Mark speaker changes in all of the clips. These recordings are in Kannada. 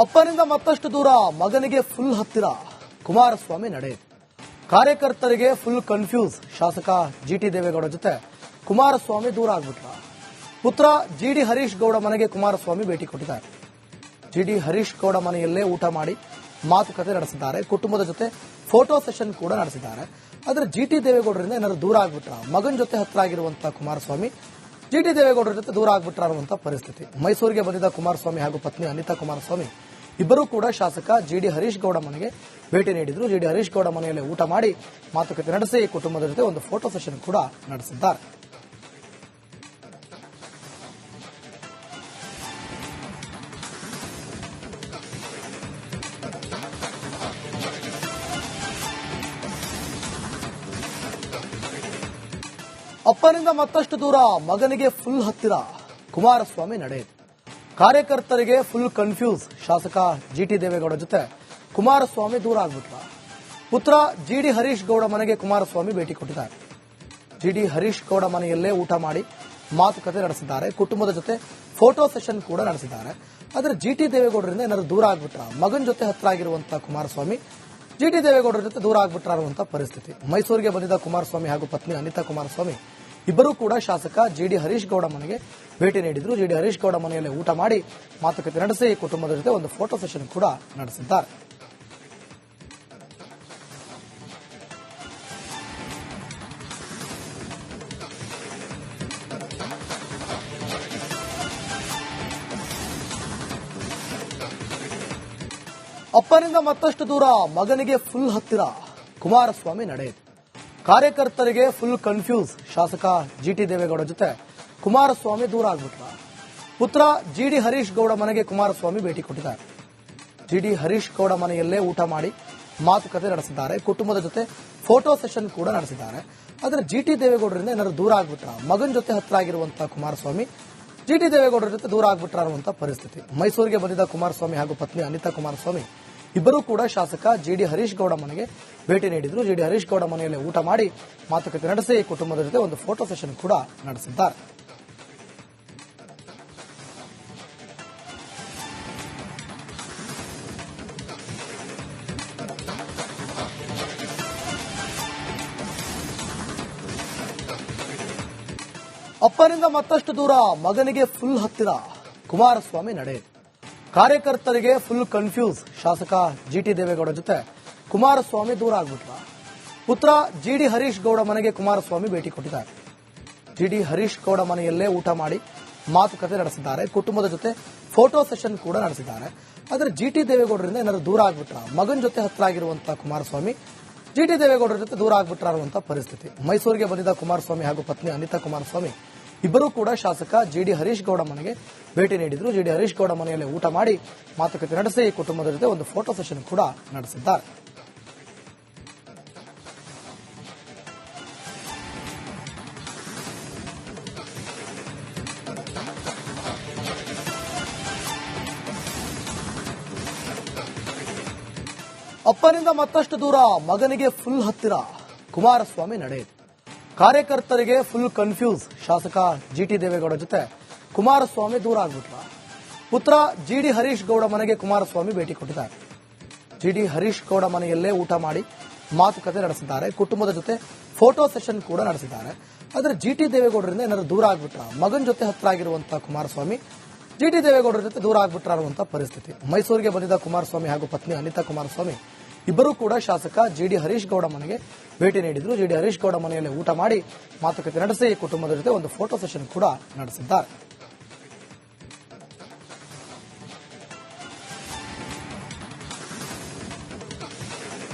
Speaker 1: ಅಪ್ಪನಿಂದ ಮತ್ತಷ್ಟು ದೂರ, ಮಗನಿಗೆ ಫುಲ್ ಹತ್ತಿರ ಕುಮಾರಸ್ವಾಮಿ ನಡೆ. ಕಾರ್ಯಕರ್ತರಿಗೆ ಫುಲ್ ಕನ್ಫ್ಯೂಸ್. ಶಾಸಕ ಜಿಟಿ ದೇವೇಗೌಡ ಜೊತೆ ಕುಮಾರಸ್ವಾಮಿ ದೂರ ಆಗ್ಬಿಟ್ರ. ಪುತ್ರ ಜಿಡಿ ಹರೀಶ್ ಗೌಡ ಮನೆಗೆ ಕುಮಾರಸ್ವಾಮಿ ಭೇಟಿ ಕೊಟ್ಟಿದ್ದಾರೆ. ಜಿಡಿ ಹರೀಶ್ ಗೌಡ ಮನೆಯಲ್ಲೇ ಊಟ ಮಾಡಿ ಮಾತುಕತೆ ನಡೆಸಿದ್ದಾರೆ. ಕುಟುಂಬದ ಜೊತೆ ಫೋಟೋ ಸೆಷನ್ ಕೂಡ ನಡೆಸಿದ್ದಾರೆ. ಆದರೆ ಜಿಟಿ ದೇವೇಗೌಡರಿಂದ ಏನಾದ್ರು ದೂರ ಆಗ್ಬಿಟ್ರ, ಮಗನ ಜೊತೆ ಹತ್ರ ಆಗಿರುವಂತಹ ಕುಮಾರಸ್ವಾಮಿ ಜಿಟಿ ದೇವೇಗೌಡರ ಜೊತೆ ದೂರ ಆಗ್ಬಿಟ್ರ ಅನ್ನುವಂಥ ಪರಿಸ್ಥಿತಿ. ಮೈಸೂರಿಗೆ ಬಂದಿದ್ದ ಕುಮಾರಸ್ವಾಮಿ ಹಾಗೂ ಪತ್ನಿ ಅನಿತಾ ಕುಮಾರಸ್ವಾಮಿ ಇಬ್ಬರೂ ಕೂಡ ಶಾಸಕ ಜಿಡಿ ಹರೀಶ್ ಗೌಡ ಮನೆಗೆ ಭೇಟಿ ನೀಡಿದ್ರು. ಜಿಡಿ ಹರೀಶ್ ಗೌಡ ಮನೆಯಲ್ಲಿ ಊಟ ಮಾಡಿ ಮಾತುಕತೆ ನಡೆಸಿ ಕುಟುಂಬದ ಜೊತೆ ಒಂದು ಫೋಟೋ ಸೆಷನ್ ಕೂಡ ನಡೆಸಿದ್ದಾರೆ. ಅಪ್ಪನಿಂದ ಮತ್ತಷ್ಟು ದೂರ, ಮಗನಿಗೆ ಫುಲ್ ಹತ್ತಿರ ಕುಮಾರಸ್ವಾಮಿ ನಡೆ. ಕಾರ್ಯಕರ್ತರಿಗೆ ಫುಲ್ ಕನ್ಫ್ಯೂಸ್. ಶಾಸಕ ಜಿಟಿ ದೇವೇಗೌಡ ಜೊತೆ ಕುಮಾರಸ್ವಾಮಿ ದೂರ ಆಗ್ಬಿಟ್ರ. ಪುತ್ರ ಜಿಡಿ ಹರೀಶ್ ಗೌಡ ಮನೆಗೆ ಕುಮಾರಸ್ವಾಮಿ ಭೇಟಿ ಕೊಟ್ಟಿದ್ದಾರೆ. ಜಿಡಿ ಹರೀಶ್ ಗೌಡ ಮನೆಯಲ್ಲೇ ಊಟ ಮಾಡಿ ಮಾತುಕತೆ ನಡೆಸಿದ್ದಾರೆ. ಕುಟುಂಬದ ಜೊತೆ ಫೋಟೋ ಸೆಷನ್ ಕೂಡ ನಡೆಸಿದ್ದಾರೆ. ಆದರೆ ಜಿಟಿ ದೇವೇಗೌಡರಿಂದ ಏನಾದ್ರು ದೂರ ಆಗ್ಬಿಟ್ರ, ಮಗನ ಜೊತೆ ಹತ್ರ ಆಗಿರುವಂತಹ ಕುಮಾರಸ್ವಾಮಿ ಜಿಟಿ ದೇವೇಗೌಡರ ಜೊತೆ ದೂರ ಆಗ್ಬಿಟ್ರ ಅನ್ನುವಂಥ ಪರಿಸ್ಥಿತಿ. ಮೈಸೂರಿಗೆ ಬಂದಿದ್ದ ಕುಮಾರಸ್ವಾಮಿ ಹಾಗೂ ಪತ್ನಿ ಅನಿತಾ ಕುಮಾರಸ್ವಾಮಿ ಇಬ್ಬರೂ ಕೂಡ ಶಾಸಕ ಜಿಡಿ ಹರೀಶ್ ಗೌಡ ಮನೆಗೆ ಭೇಟಿ ನೀಡಿದ್ರು. ಜಿಡಿ ಹರೀಶ್ ಗೌಡ ಮನೆಯಲ್ಲಿ ಊಟ ಮಾಡಿ ಮಾತುಕತೆ ನಡೆಸಿ ಕುಟುಂಬದ ಜೊತೆ ಒಂದು ಫೋಟೋ ಸೆಷನ್ ಕೂಡ ನಡೆಸಿದ್ದಾರೆ. ಅಪ್ಪನಿಂದ ಮತ್ತಷ್ಟು ದೂರ, ಮಗನಿಗೆ ಫುಲ್ ಹತ್ತಿರ ಕುಮಾರಸ್ವಾಮಿ ನಡೆ. ಕಾರ್ಯಕರ್ತರಿಗೆ ಫುಲ್ ಕನ್ಫ್ಯೂಸ್. ಶಾಸಕ ಜಿಟಿ ದೇವೇಗೌಡ ಜೊತೆ ಕುಮಾರಸ್ವಾಮಿ ದೂರ ಆಗ್ಬಿಟ್ರ. ಪುತ್ರ ಜಿಡಿ ಹರೀಶ್ ಗೌಡ ಮನೆಗೆ ಕುಮಾರಸ್ವಾಮಿ ಭೇಟಿ ಕೊಟ್ಟಿದ್ದಾರೆ. ಜಿಡಿ ಹರೀಶ್ ಗೌಡ ಮನೆಯಲ್ಲೇ ಊಟ ಮಾಡಿ ಮಾತುಕತೆ ನಡೆಸಿದ್ದಾರೆ. ಕುಟುಂಬದ ಜೊತೆ ಫೋಟೋ ಸೆಷನ್ ಕೂಡ ನಡೆಸಿದ್ದಾರೆ. ಆದರೆ ಜಿಟಿ ದೇವೇಗೌಡರಿಂದ ಏನಾದ್ರು ದೂರ ಆಗ್ಬಿಟ್ರ, ಮಗನ ಜೊತೆ ಹತ್ರ ಆಗಿರುವಂತಹ ಕುಮಾರಸ್ವಾಮಿ ಜಿಟಿ ದೇವೇಗೌಡರ ಜೊತೆ ದೂರ ಆಗ್ಬಿಟ್ರ ಅನ್ನುವಂಥ ಪರಿಸ್ಥಿತಿ. ಮೈಸೂರಿಗೆ ಬಂದಿದ್ದ ಕುಮಾರಸ್ವಾಮಿ ಹಾಗೂ ಪತ್ನಿ ಅನಿತಾ ಕುಮಾರಸ್ವಾಮಿ ಇಬ್ಬರೂ ಕೂಡ ಶಾಸಕ ಜಿಡಿ ಹರೀಶ್ ಗೌಡ ಮನೆಗೆ ಭೇಟಿ ನೀಡಿದ್ರು. ಜಿಡಿ ಹರೀಶ್ ಗೌಡ ಮನೆಯಲ್ಲಿ ಊಟ ಮಾಡಿ ಮಾತುಕತೆ ನಡೆಸಿ ಕುಟುಂಬದ ಜೊತೆ ಒಂದು ಫೋಟೋ ಸೆಷನ್ ಕೂಡ ನಡೆಸಿದ್ದಾರೆ. ಅಪ್ಪನಿಂದ ಮತ್ತಷ್ಟು ದೂರ, ಮಗನಿಗೆ ಫುಲ್ ಹತ್ತಿರ ಕುಮಾರಸ್ವಾಮಿ ನಡೆ. ಕಾರ್ಯಕರ್ತರಿಗೆ ಫುಲ್ ಕನ್ಫ್ಯೂಸ್. ಶಾಸಕ ಜಿಟಿ ದೇವೇಗೌಡ ಜೊತೆ ಕುಮಾರಸ್ವಾಮಿ ದೂರ ಆಗ್ಬಿಟ್ರ. ಪುತ್ರ ಜಿಡಿ ಹರೀಶ್ ಗೌಡ ಮನೆಗೆ ಕುಮಾರಸ್ವಾಮಿ ಭೇಟಿ ಕೊಟ್ಟಿದ್ದಾರೆ. ಜಿಡಿ ಹರೀಶ್ ಗೌಡ ಮನೆಯಲ್ಲೇ ಊಟ ಮಾಡಿ ಮಾತುಕತೆ ನಡೆಸಿದ್ದಾರೆ. ಕುಟುಂಬದ ಜೊತೆ ಫೋಟೋ ಸೆಷನ್ ಕೂಡ ನಡೆಸಿದ್ದಾರೆ. ಆದರೆ ಜಿಟಿ ದೇವೇಗೌಡರಿಂದ ಏನಾದ್ರು ದೂರ ಆಗ್ಬಿಟ್ರ, ಮಗನ ಜೊತೆ ಹತ್ರ ಆಗಿರುವಂತಹ ಕುಮಾರಸ್ವಾಮಿ ಜಿಟಿ ದೇವೇಗೌಡರ ಜೊತೆ ದೂರ ಆಗ್ಬಿಟ್ರ ಅನ್ನುವಂಥ ಪರಿಸ್ಥಿತಿ. ಮೈಸೂರಿಗೆ ಬಂದಿದ್ದ ಕುಮಾರಸ್ವಾಮಿ ಹಾಗೂ ಪತ್ನಿ ಅನಿತಾ ಕುಮಾರಸ್ವಾಮಿ ಇಬ್ಬರೂ ಕೂಡ ಶಾಸಕ ಜಿಡಿ ಹರೀಶ್ ಗೌಡ ಮನೆಗೆ ಭೇಟಿ ನೀಡಿದ್ರು. ಜಿಡಿ ಹರೀಶ್ ಗೌಡ ಮನೆಯಲ್ಲಿ ಊಟ ಮಾಡಿ ಮಾತುಕತೆ ನಡೆಸಿ ಕುಟುಂಬದ ಜೊತೆ ಒಂದು ಫೋಟೋ ಸೆಷನ್ ಕೂಡ ನಡೆಸಿದ್ದಾರೆ. ಅಪ್ಪನಿಂದ ಮತ್ತಷ್ಟು ದೂರ, ಮಗನಿಗೆ ಫುಲ್ ಹತ್ತಿರ ಕುಮಾರಸ್ವಾಮಿ ನಡೆ. ಕಾರ್ಯಕರ್ತರಿಗೆ ಫುಲ್ ಕನ್ಫ್ಯೂಸ್. ಶಾಸಕ ಜಿಟಿ ದೇವೇಗೌಡ ಜೊತೆ ಕುಮಾರಸ್ವಾಮಿ ದೂರ ಆಗ್ಬಿಟ್ರ. ಪುತ್ರ ಜಿಡಿ ಹರೀಶ್ ಗೌಡ ಮನೆಗೆ ಕುಮಾರಸ್ವಾಮಿ ಭೇಟಿ ಕೊಟ್ಟಿದ್ದಾರೆ. ಜಿಡಿ ಹರೀಶ್ ಗೌಡ ಮನೆಯಲ್ಲೇ ಊಟ ಮಾಡಿ ಮಾತುಕತೆ ನಡೆಸಿದ್ದಾರೆ. ಕುಟುಂಬದ ಜೊತೆ ಫೋಟೋ ಸೆಷನ್ ಕೂಡ ನಡೆಸಿದ್ದಾರೆ. ಆದರೆ ಜಿಟಿ ದೇವೇಗೌಡರಿಂದ ಏನಾದ್ರು ದೂರ ಆಗ್ಬಿಟ್ರ, ಮಗನ ಜೊತೆ ಹತ್ರ ಆಗಿರುವಂತಹ ಕುಮಾರಸ್ವಾಮಿ ಜಿಟಿ ದೇವೇಗೌಡರ ಜೊತೆ ದೂರ ಆಗ್ಬಿಟ್ರ ಅನ್ನುವಂಥ ಪರಿಸ್ಥಿತಿ. ಮೈಸೂರಿಗೆ ಬಂದಿದ್ದ ಕುಮಾರಸ್ವಾಮಿ ಹಾಗೂ ಪತ್ನಿ ಅನಿತಾ ಕುಮಾರಸ್ವಾಮಿ ಇಬ್ಬರೂ ಕೂಡ ಶಾಸಕ ಜಿಡಿ ಹರೀಶ್ ಗೌಡ ಮನೆಗೆ ಭೇಟಿ ನೀಡಿದ್ರು. ಜಿಡಿ ಹರೀಶ್ ಗೌಡ ಮನೆಯಲ್ಲಿ ಊಟ ಮಾಡಿ ಮಾತುಕತೆ ನಡೆಸಿ ಕುಟುಂಬದ ಜೊತೆ ಒಂದು ಫೋಟೋ ಸೆಷನ್ ಕೂಡ ನಡೆಸಿದ್ದಾರೆ.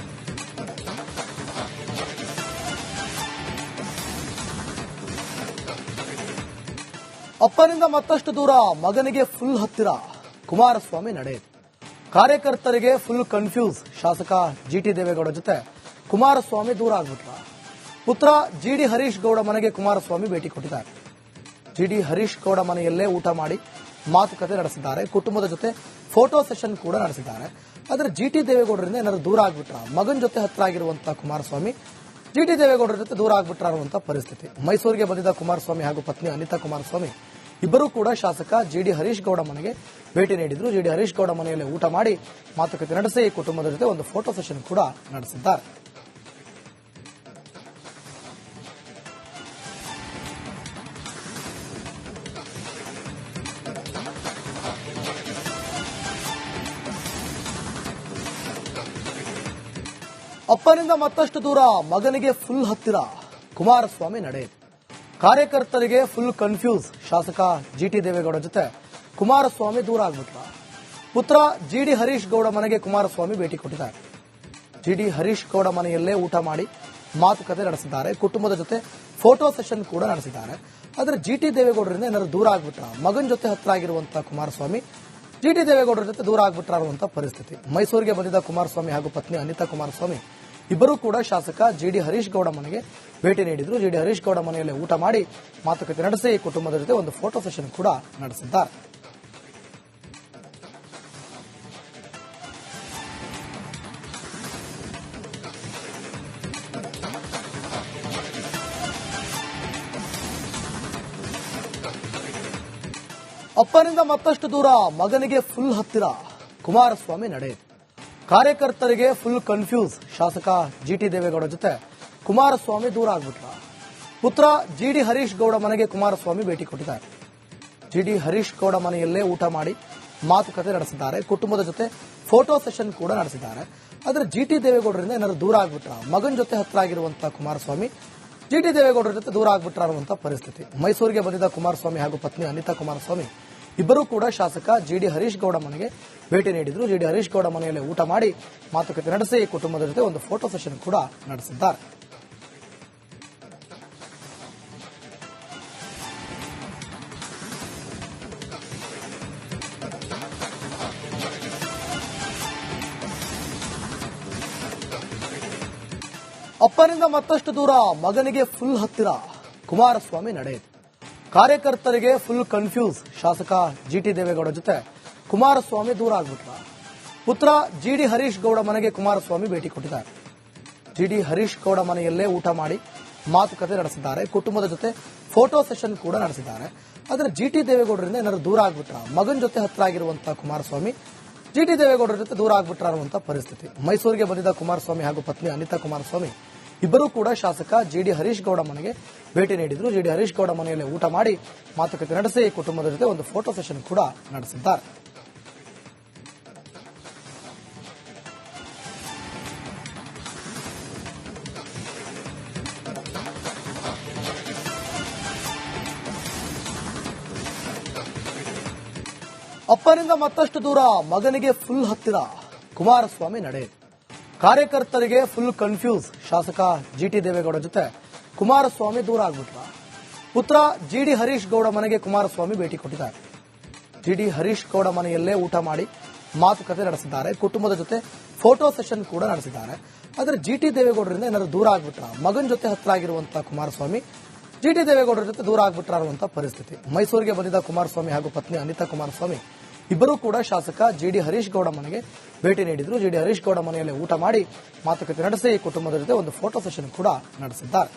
Speaker 1: ಅಪ್ಪನಿಂದ ಮತ್ತಷ್ಟು ದೂರ, ಮಗನಿಗೆ ಫುಲ್ ಹತ್ತಿರ ಕುಮಾರಸ್ವಾಮಿ ನಡೆ. ಕಾರ್ಯಕರ್ತರಿಗೆ ಫುಲ್ ಕನ್ಫ್ಯೂಸ್. ಶಾಸಕ ಜಿಟಿ ದೇವೇಗೌಡ ಜೊತೆ ಕುಮಾರಸ್ವಾಮಿ ದೂರ ಆಗ್ಬಿಟ್ರ. ಪುತ್ರ ಜಿಡಿ ಹರೀಶ್ ಗೌಡ ಮನೆಗೆ ಕುಮಾರಸ್ವಾಮಿ ಭೇಟಿ ಕೊಟ್ಟಿದ್ದಾರೆ. ಜಿಡಿ ಹರೀಶ್ ಗೌಡ ಮನೆಯಲ್ಲೇ ಊಟ ಮಾಡಿ ಮಾತುಕತೆ ನಡೆಸಿದ್ದಾರೆ. ಕುಟುಂಬದ ಜೊತೆ ಫೋಟೋ ಸೆಷನ್ ಕೂಡ ನಡೆಸಿದ್ದಾರೆ. ಆದರೆ ಜಿಟಿ ದೇವೇಗೌಡರಿಂದ ಏನಾದ್ರು ದೂರ ಆಗ್ಬಿಟ್ರ, ಮಗನ ಜೊತೆ ಹತ್ರ ಆಗಿರುವಂತಹ ಕುಮಾರಸ್ವಾಮಿ ಜಿಟಿ ದೇವೇಗೌಡರ ಜೊತೆ ದೂರ ಆಗ್ಬಿಟ್ರ ಅನ್ನುವಂಥ ಪರಿಸ್ಥಿತಿ. ಮೈಸೂರಿಗೆ ಬಂದಿದ್ದ ಕುಮಾರಸ್ವಾಮಿ ಹಾಗೂ ಪತ್ನಿ ಅನಿತಾ ಕುಮಾರಸ್ವಾಮಿ ಇಬ್ಬರೂ ಕೂಡ ಶಾಸಕ ಜಿಡಿ ಹರೀಶ್ ಗೌಡ ಮನೆಗೆ ಭೇಟಿ ನೀಡಿದ್ರು. ಜಿಡಿ ಹರೀಶ್ ಗೌಡ ಮನೆಯಲ್ಲಿ ಊಟ ಮಾಡಿ ಮಾತುಕತೆ ನಡೆಸಿ ಕುಟುಂಬದ ಜೊತೆ ಒಂದು ಫೋಟೋ ಸೆಷನ್ ಕೂಡ ನಡೆಸಿದ್ದಾರೆ. ಅಪ್ಪನಿಂದ ಮತ್ತಷ್ಟು ದೂರ, ಮಗನಿಗೆ ಫುಲ್ ಹತ್ತಿರ, ಕುಮಾರಸ್ವಾಮಿ ನಡೆ. ಕಾರ್ಯಕರ್ತರಿಗೆ ಫುಲ್ ಕನ್ಫ್ಯೂಸ್, ಶಾಸಕ ಜಿಟಿ ದೇವೇಗೌಡ ಜೊತೆ ಕುಮಾರಸ್ವಾಮಿ ದೂರ ಆಗ್ಬಿಟ್ರ. ಪುತ್ರ ಜಿಡಿ ಹರೀಶ್ ಗೌಡ ಮನೆಗೆ ಕುಮಾರಸ್ವಾಮಿ ಭೇಟಿ ಕೊಟ್ಟಿದ್ದಾರೆ. ಜಿಡಿ ಹರೀಶ್ ಗೌಡ ಮನೆಯಲ್ಲೇ ಊಟ ಮಾಡಿ ಮಾತುಕತೆ ನಡೆಸಿದ್ದಾರೆ. ಕುಟುಂಬದ ಜೊತೆ ಫೋಟೋ ಸೆಷನ್ ಕೂಡ ನಡೆಸಿದ್ದಾರೆ. ಆದರೆ ಜಿಟಿ ದೇವೇಗೌಡರಿಂದ ಏನಾದ್ರು ದೂರ ಆಗ್ಬಿಟ್ರ, ಮಗನ ಜೊತೆ ಹತ್ರ ಆಗಿರುವಂತಹ ಕುಮಾರಸ್ವಾಮಿ ಜಿಟಿ ದೇವೇಗೌಡರ ಜೊತೆ ದೂರ ಆಗ್ಬಿಟ್ರ ಅನ್ನುವಂಥ ಪರಿಸ್ಥಿತಿ. ಮೈಸೂರಿಗೆ ಬಂದಿದ್ದ ಕುಮಾರಸ್ವಾಮಿ ಹಾಗೂ ಪತ್ನಿ ಅನಿತಾ ಕುಮಾರಸ್ವಾಮಿ ಇಬ್ಬರೂ ಕೂಡ ಶಾಸಕ ಜಿಡಿ ಹರೀಶ್ ಗೌಡ ಮನೆಗೆ ಭೇಟಿ ನೀಡಿದ್ರು. ಜಿಡಿ ಹರೀಶ್ ಗೌಡ ಮನೆಯಲ್ಲಿ ಊಟ ಮಾಡಿ ಮಾತುಕತೆ ನಡೆಸಿ ಕುಟುಂಬದ ಜೊತೆ ಒಂದು ಫೋಟೋ ಸೆಷನ್ ಕೂಡ ನಡೆಸಿದ್ದಾರೆ. ಅಪ್ಪನಿಂದ ಮತ್ತಷ್ಟು ದೂರ, ಮಗನಿಗೆ ಫುಲ್ ಹತ್ತಿರ, ಕುಮಾರಸ್ವಾಮಿ ನಡೆ. ಕಾರ್ಯಕರ್ತರಿಗೆ ಫುಲ್ ಕನ್ಫ್ಯೂಸ್, ಶಾಸಕ ಜಿಟಿ ದೇವೇಗೌಡ ಜೊತೆ ಕುಮಾರಸ್ವಾಮಿ ದೂರ ಆಗ್ಬಿಟ್ರ. ಪುತ್ರ ಜಿಡಿ ಹರೀಶ್ ಗೌಡ ಮನೆಗೆ ಕುಮಾರಸ್ವಾಮಿ ಭೇಟಿ ಕೊಟ್ಟಿದ್ದಾರೆ. ಜಿಡಿ ಹರೀಶ್ ಗೌಡ ಮನೆಯಲ್ಲೇ ಊಟ ಮಾಡಿ ಮಾತುಕತೆ ನಡೆಸಿದ್ದಾರೆ. ಕುಟುಂಬದ ಜೊತೆ ಫೋಟೋ ಸೆಷನ್ ಕೂಡ ನಡೆಸಿದ್ದಾರೆ. ಆದರೆ ಜಿಟಿ ದೇವೇಗೌಡರಿಂದ ಏನಾದ್ರು ದೂರ ಆಗ್ಬಿಟ್ರ, ಮಗನ ಜೊತೆ ಹತ್ರ ಆಗಿರುವಂತಹ ಕುಮಾರಸ್ವಾಮಿ ಜಿಟಿ ದೇವೇಗೌಡರ ಜೊತೆ ದೂರ ಆಗ್ಬಿಟ್ರ ಅನ್ನುವಂಥ ಪರಿಸ್ಥಿತಿ. ಮೈಸೂರಿಗೆ ಬಂದಿದ್ದ ಕುಮಾರಸ್ವಾಮಿ ಹಾಗೂ ಪತ್ನಿ ಅನಿತಾ ಕುಮಾರಸ್ವಾಮಿ ಇಬ್ಬರೂ ಕೂಡ ಶಾಸಕ ಜಿಡಿ ಹರೀಶ್ ಗೌಡ ಮನೆಗೆ ಭೇಟಿ ನೀಡಿದ್ರು. ಜಿಡಿ ಹರೀಶ್ ಗೌಡ ಮನೆಯಲ್ಲಿ ಊಟ ಮಾಡಿ ಮಾತುಕತೆ ನಡೆಸಿ ಕುಟುಂಬದ ಜೊತೆ ಒಂದು ಫೋಟೋ ಸೆಷನ್ ಕೂಡ ನಡೆಸಿದ್ದಾರೆ. ಅಪ್ಪನಿಂದ ಮತ್ತಷ್ಟು ದೂರ, ಮಗನಿಗೆ ಫುಲ್ ಹತ್ತಿರ, ಕುಮಾರಸ್ವಾಮಿ ನಡೆ. ಕಾರ್ಯಕರ್ತರಿಗೆ ಫುಲ್ ಕನ್ಫ್ಯೂಸ್, ಶಾಸಕ ಜಿಟಿ ದೇವೇಗೌಡ ಜೊತೆ ಕುಮಾರಸ್ವಾಮಿ ದೂರ ಆಗ್ಬಿಟ್ರ. ಪುತ್ರ ಜಿಡಿ ಹರೀಶ್ ಗೌಡ ಮನೆಗೆ ಕುಮಾರಸ್ವಾಮಿ ಭೇಟಿ ಕೊಟ್ಟಿದ್ದಾರೆ. ಜಿಡಿ ಹರೀಶ್ ಗೌಡ ಮನೆಯಲ್ಲೇ ಊಟ ಮಾಡಿ ಮಾತುಕತೆ ನಡೆಸಿದ್ದಾರೆ. ಕುಟುಂಬದ ಜೊತೆ ಫೋಟೋ ಸೆಷನ್ ಕೂಡ ನಡೆಸಿದ್ದಾರೆ. ಆದರೆ ಜಿಟಿ ದೇವೇಗೌಡರಿಂದ ಏನಾದ್ರು ದೂರ ಆಗ್ಬಿಟ್ರ, ಮಗನ ಜೊತೆ ಹತ್ರ ಆಗಿರುವಂತಹ ಕುಮಾರಸ್ವಾಮಿ ಜಿಟಿ ದೇವೇಗೌಡರ ಜೊತೆ ದೂರ ಆಗ್ಬಿಟ್ರ ಅನ್ನುವಂಥ ಪರಿಸ್ಥಿತಿ. ಮೈಸೂರಿಗೆ ಬಂದಿದ್ದ ಕುಮಾರಸ್ವಾಮಿ ಹಾಗೂ ಪತ್ನಿ ಅನಿತಾ ಕುಮಾರಸ್ವಾಮಿ ಇಬ್ಬರೂ ಕೂಡ ಶಾಸಕ ಜಿಡಿ ಹರೀಶ್ ಗೌಡ ಮನೆಗೆ ಭೇಟಿ ನೀಡಿದ್ರು. ಜಿಡಿ ಹರೀಶ್ ಗೌಡ ಮನೆಯಲ್ಲಿ ಊಟ ಮಾಡಿ ಮಾತುಕತೆ ನಡೆಸಿ ಕುಟುಂಬದ ಜೊತೆ ಒಂದು ಫೋಟೋ ಸೆಷನ್ ಕೂಡ ನಡೆಸಿದ್ದಾರೆ. ಅಪ್ಪನಿಂದ ಮತ್ತಷ್ಟು ದೂರ, ಮಗನಿಗೆ ಫುಲ್ ಹತ್ತಿರ, ಕುಮಾರಸ್ವಾಮಿ ನಡೆ. ಕಾರ್ಯಕರ್ತರಿಗೆ ಫುಲ್ ಕನ್ಫ್ಯೂಸ್, ಶಾಸಕ ಜಿಟಿ ದೇವೇಗೌಡ ಜೊತೆ ಕುಮಾರಸ್ವಾಮಿ ದೂರ ಆಗ್ಬಿಟ್ರ. ಪುತ್ರ ಜಿಡಿ ಹರೀಶ್ ಗೌಡ ಮನೆಗೆ ಕುಮಾರಸ್ವಾಮಿ ಭೇಟಿ ಕೊಟ್ಟಿದ್ದಾರೆ. ಜಿಡಿ ಹರೀಶ್ ಗೌಡ ಮನೆಯಲ್ಲೇ ಊಟ ಮಾಡಿ ಮಾತುಕತೆ ನಡೆಸಿದ್ದಾರೆ. ಕುಟುಂಬದ ಜೊತೆ ಫೋಟೋ ಸೆಷನ್ ಕೂಡ ನಡೆಸಿದ್ದಾರೆ. ಆದರೆ ಜಿಟಿ ದೇವೇಗೌಡರಿಂದ ಏನಾದ್ರು ದೂರ ಆಗ್ಬಿಟ್ರ, ಮಗನ ಜೊತೆ ಹತ್ರ ಆಗಿರುವಂತಹ ಕುಮಾರಸ್ವಾಮಿ ಜಿಟಿ ದೇವೇಗೌಡರ ಜೊತೆ ದೂರ ಆಗ್ಬಿಟ್ರ ಅನ್ನುವಂಥ ಪರಿಸ್ಥಿತಿ. ಮೈಸೂರಿಗೆ ಬಂದಿದ್ದ ಕುಮಾರಸ್ವಾಮಿ ಹಾಗೂ ಪತ್ನಿ ಅನಿತಾ ಕುಮಾರಸ್ವಾಮಿ ಇಬ್ಬರೂ ಕೂಡ ಶಾಸಕ ಜಿಡಿ ಹರೀಶ್ ಗೌಡ ಮನೆಗೆ ಭೇಟಿ ನೀಡಿದ್ರು. ಜಿಡಿ ಹರೀಶ್ ಗೌಡ ಮನೆಯಲ್ಲಿ ಊಟ ಮಾಡಿ ಮಾತುಕತೆ ನಡೆಸಿ ಕುಟುಂಬದ ಜೊತೆ ಒಂದು ಫೋಟೋ ಸೆಷನ್ ಕೂಡ ನಡೆಸಿದ್ದಾರೆ.